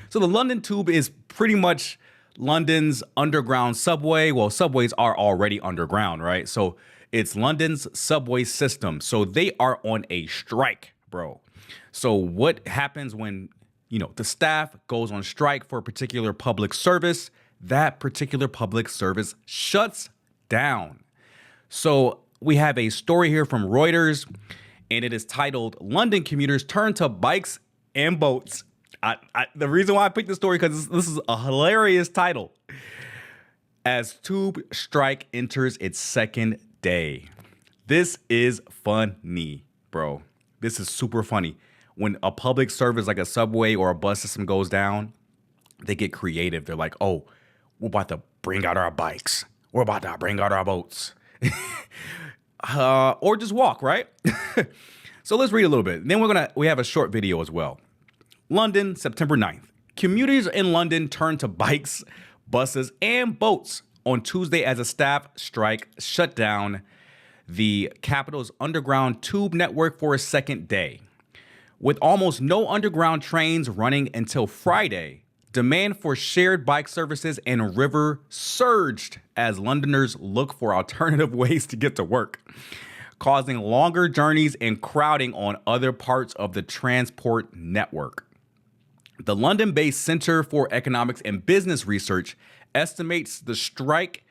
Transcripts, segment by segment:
So the London Tube is pretty much London's underground subway. Well, subways are already underground, right? So it's London's subway system. So they are on a strike, bro. So what happens when, the staff goes on strike for a particular public service? That particular public service shuts down. So we have a story here from Reuters, and it is titled "London Commuters Turn to Bikes and Boats." The reason why I picked this story because this is a hilarious title. As tube strike enters its second day. This is funny, bro. This is super funny. When a public service like a subway or a bus system goes down, they get creative. They're like, oh, we're about to bring out our bikes. We're about to bring out our boats. Or just walk, right? So let's read a little bit. Then we have a short video as well. London, September 9th. Commuters in London turn to bikes, buses, and boats on Tuesday as a staff strike shut down the capital's underground tube network for a second day. With almost no underground trains running until Friday, demand for shared bike services and river surged as Londoners look for alternative ways to get to work, causing longer journeys and crowding on other parts of the transport network. The London-based Center for Economics and Business Research estimates the strike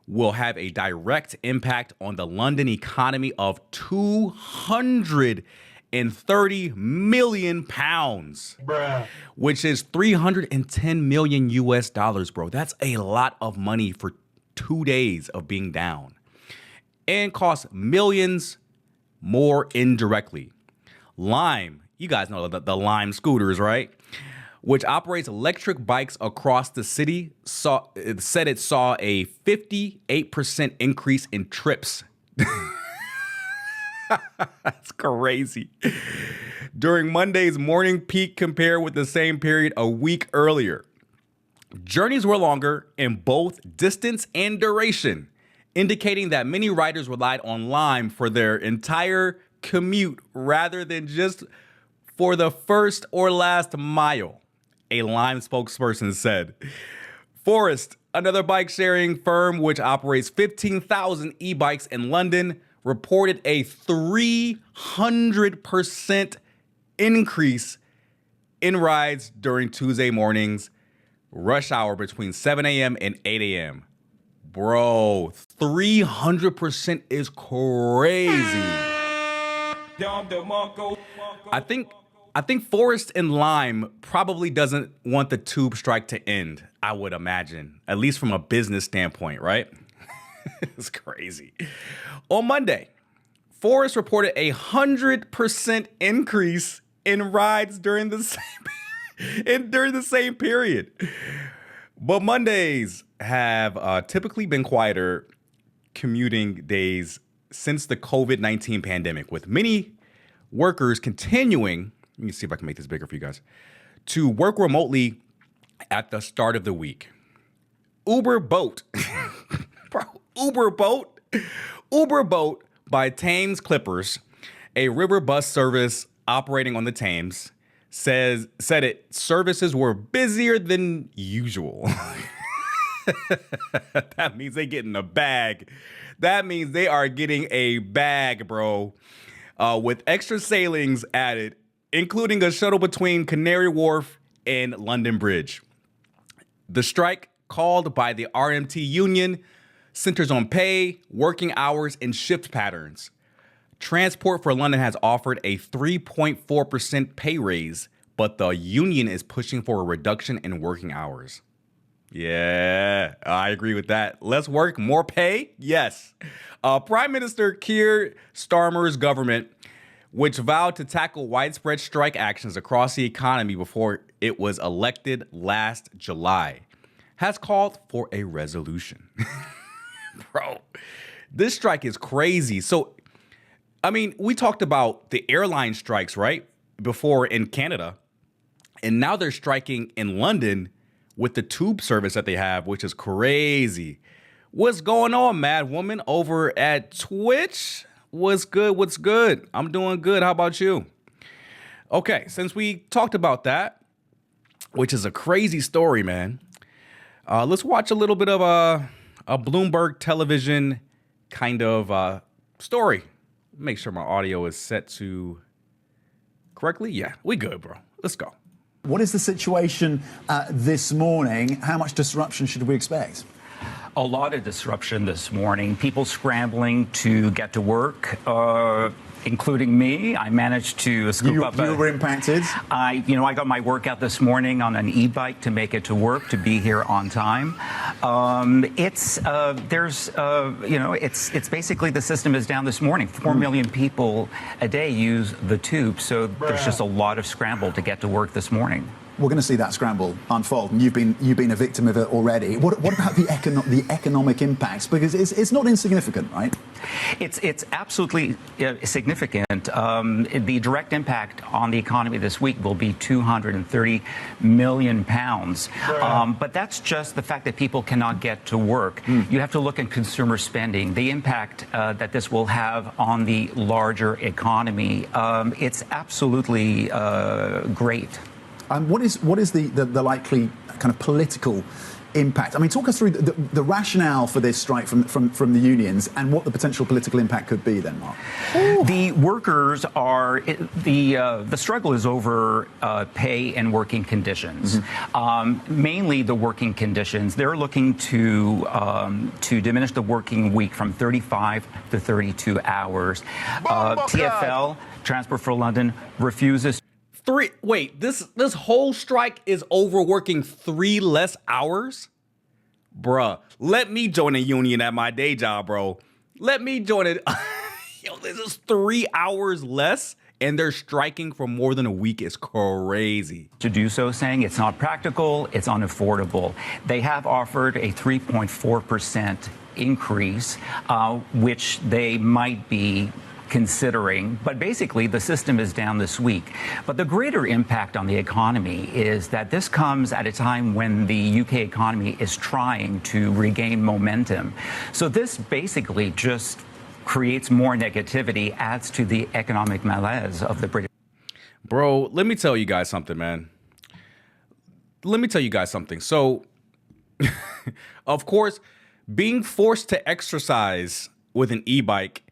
will have a direct impact on the London economy of 230 million pounds, bruh, which is 310 million US dollars, bro. That's a lot of money for 2 days of being down, and costs millions more indirectly. Lime, you guys know the Lime scooters, right? Which operates electric bikes across the city, said it saw a 58% increase in trips. That's crazy. During Monday's morning peak compared with the same period a week earlier. Journeys were longer in both distance and duration, indicating that many riders relied on Lime for their entire commute rather than just for the first or last mile, a Lime spokesperson said. Forest, another bike-sharing firm which operates 15,000 e-bikes in London, reported a 300% increase in rides during Tuesday morning's rush hour between 7 a.m. and 8 a.m. Bro, 300% is crazy. I think Forest and Lime probably doesn't want the tube strike to end, I would imagine, at least from a business standpoint, right? It's crazy. On Monday, Forest reported 100% increase in rides during the same period. But Mondays have typically been quieter commuting days since the COVID-19 pandemic, with many workers continuing, let me see if I can make this bigger for you guys, to work remotely at the start of the week. Uber Boat, bro, Uber Boat by Thames Clippers, a river bus service operating on the Thames, said services were busier than usual. That means they getting a bag. That means they are getting a bag, bro, with extra sailings added, including a shuttle between Canary Wharf and London Bridge. The strike, called by the RMT union, centers on pay, working hours, and shift patterns. Transport for London has offered a 3.4% pay raise, but the union is pushing for a reduction in working hours. Yeah, I agree with that. Less work, more pay? Yes. Prime Minister Keir Starmer's government, which vowed to tackle widespread strike actions across the economy before it was elected last July, has called for a resolution. Bro, this strike is crazy. So, I mean, we talked about the airline strikes, right? Before in Canada. And now they're striking in London with the tube service that they have, which is crazy. What's going on, Mad Woman, over at Twitch? What's good? What's good? I'm doing good. How about you? Okay, since we talked about that, which is a crazy story, man. Let's watch a little bit of a Bloomberg television kind of story. Make sure my audio is set to correctly. Yeah, we good, bro. Let's go. What is the situation this morning? How much disruption should we expect? A lot of disruption this morning. People scrambling to get to work, including me. I managed to scoop up. You were impacted. I got my workout this morning on an e-bike to make it to work, to be here on time. It's basically the system is down this morning. 4 million people a day use the tube, so there's just a lot of scramble to get to work this morning. We're going to see that scramble unfold, and you've been a victim of it already. What about the economic impacts? Because it's not insignificant, right? It's absolutely significant. The direct impact on the economy this week will be £230 million. But that's just the fact that people cannot get to work. You have to look at consumer spending, the impact that this will have on the larger economy. It's absolutely great. What is the likely kind of political impact? I mean, talk us through the rationale for this strike from the unions and what the potential political impact could be then, Mark. The workers are, the struggle is over pay and working conditions. Mainly the working conditions. They're looking to diminish the working week from 35 to 32 hours. TfL, Transport for London, refuses. This whole strike is over working 3 less hours? Bruh, let me join a union at my day job, bro. Let me join it. Yo, this is 3 hours less, and they're striking for more than a week. It's crazy. To do so, saying it's not practical, it's unaffordable. They have offered a 3.4% increase, which they might be considering, but basically the system is down this week. But the greater impact on the economy is that this comes at a time when the UK economy is trying to regain momentum. So this basically just creates more negativity, adds to the economic malaise of the British. Bro, let me tell you guys something, man. So, of course, being forced to exercise with an e-bike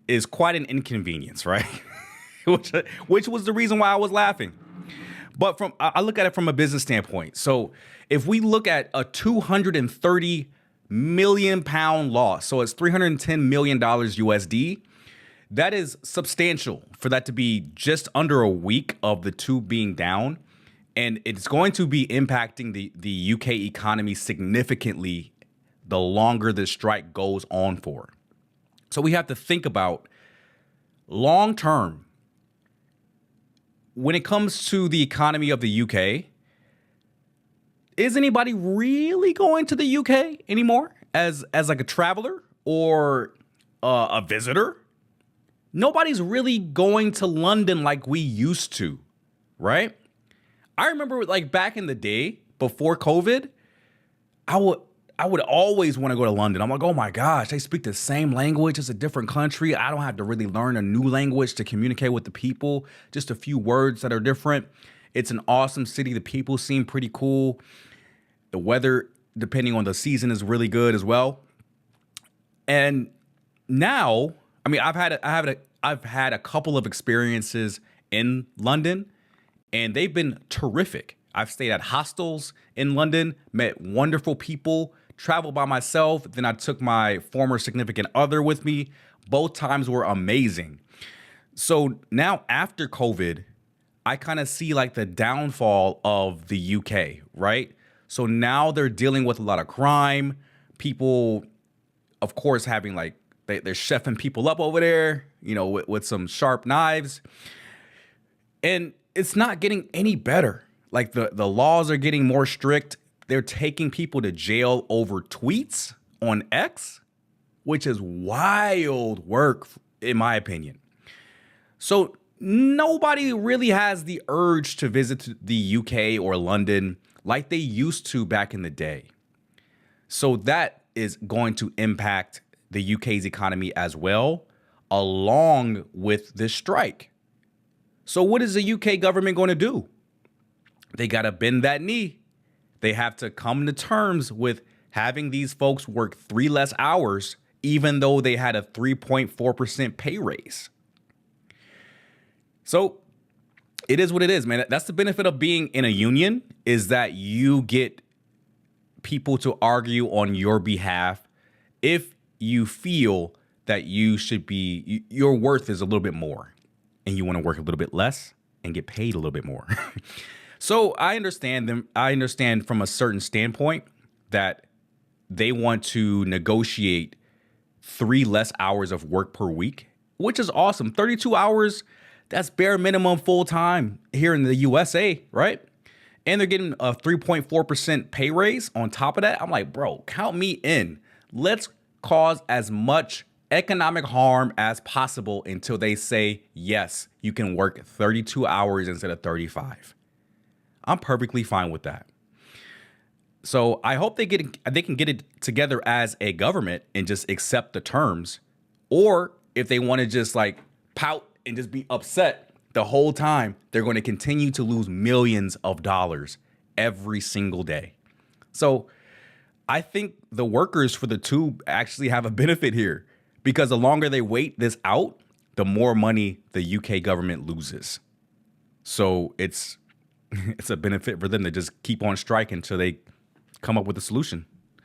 is quite an inconvenience, right? which was the reason why I was laughing. But I look at it from a business standpoint. So if we look at a 230 million pound loss, so it's $310 million USD, that is substantial for that to be just under a week of the tube being down. And it's going to be impacting the UK economy significantly the longer this strike goes on for. So we have to think about long term. When it comes to the economy of the UK, is anybody really going to the UK anymore as like a traveler or a visitor? Nobody's really going to London like we used to, right? I remember like back in the day before COVID, I would always want to go to London. I'm like, oh my gosh, they speak the same language. It's a different country. I don't have to really learn a new language to communicate with the people. Just a few words that are different. It's an awesome city. The people seem pretty cool. The weather, depending on the season, is really good as well. And now, I mean, I've had a couple of experiences in London, and they've been terrific. I've stayed at hostels in London, met wonderful people, traveled by myself. Then I took my former significant other with me. Both times were amazing. So now after COVID, I kind of see like the downfall of the UK, right? So now they're dealing with a lot of crime. People, of course, having like, they're chefing people up over there, you know, with some sharp knives. And it's not getting any better. Like the laws are getting more strict. They're taking people to jail over tweets on X, which is wild work, in my opinion. So nobody really has the urge to visit the UK or London like they used to back in the day. So that is going to impact the UK's economy as well, along with this strike. So what is the UK government going to do? they got to bend that knee. They have to come to terms with having these folks work 3 less hours, even though they had a 3.4% pay raise. So it is what it is, man. That's the benefit of being in a union, is that you get people to argue on your behalf if you feel that you should be, your worth is a little bit more and you want to work a little bit less and get paid a little bit more. So I understand them. I understand from a certain standpoint that they want to negotiate 3 less hours of work per week, which is awesome. 32 hours, that's bare minimum full time here in the USA, right? And they're getting a 3.4% pay raise on top of that. I'm like, bro, count me in. Let's cause as much economic harm as possible until they say, yes, you can work 32 hours instead of 35. I'm perfectly fine with that. So I hope they can get it together as a government and just accept the terms. Or if they want to just like pout and just be upset the whole time, they're going to continue to lose millions of dollars every single day. So I think the workers for the tube actually have a benefit here, because the longer they wait this out, the more money the UK government loses. So it's a benefit for them to just keep on striking until they come up with a solution.